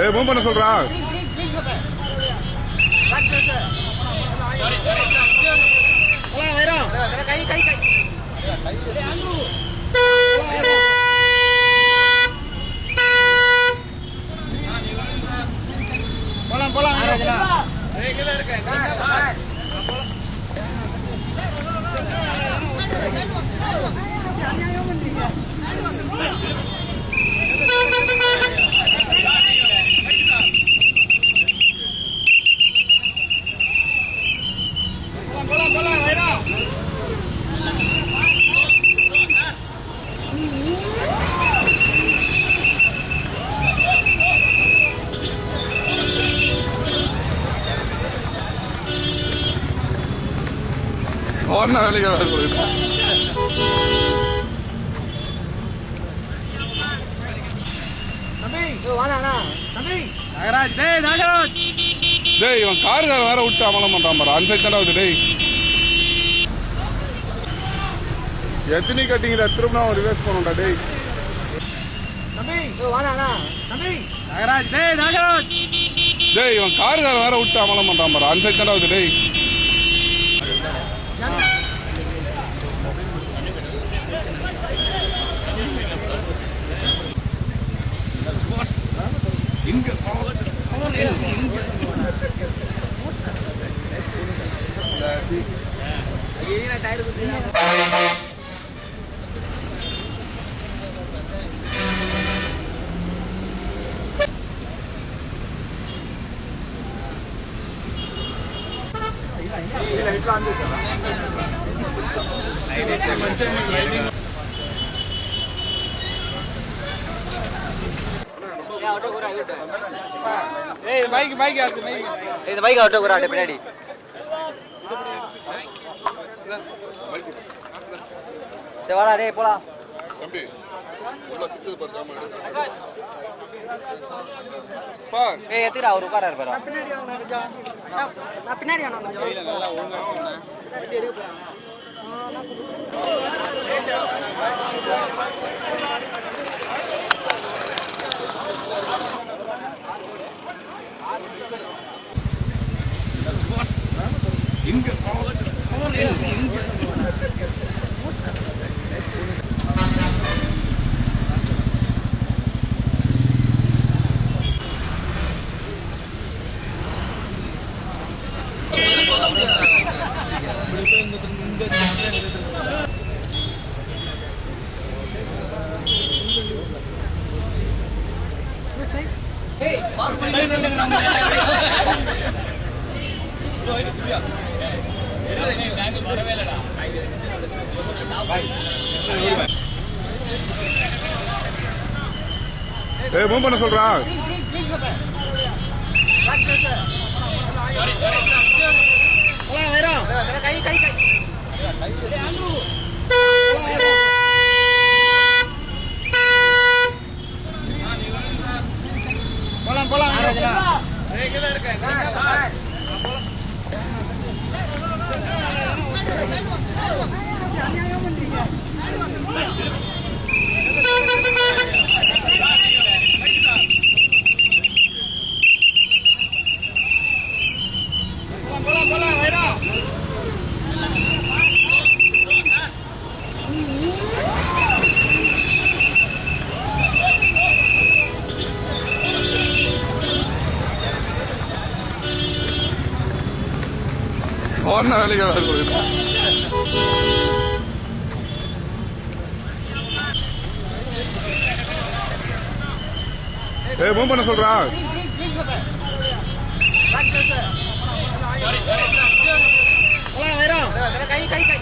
ஏய் மூவ் பண்ண சொல்றா. போலாம் போலாம். ஒன்ன வேலைக்கு டேய் இவன் காருக்கார வேற விட்டு அமலம் பண்றான் பாரு. அந்த சைட் தானே டேய் எத்தனை கட்டிங்கிற திரும்ப ரிவர்ஸ் பண்ணுடா டேய். டேய் இவன் காருக்கார வேற விட்டு அமலம் பண்றான் பாரு. அந்த சைட் தானே டேய் இங்க இது பைக் ஆட்டோ கூட பின்னாடி வாடா டேய் போலாம். தம்பி உள்ள சிட்டு பண்றாம பா ஏய் எத்திரா அவர் உட்காராரு பாரு. நான் பின்னாடி வாங்க கையில நல்லா ஒழுங்கா போனா வண்டி எடுக்க போறாங்க. இங்க ஏய் மூவ் பண்ண சொல்றா. போலாம் போலாம். ஒன்ன வேலைக்கு ஏய் மூவ் பண்ண சொல்றா. கை கை கை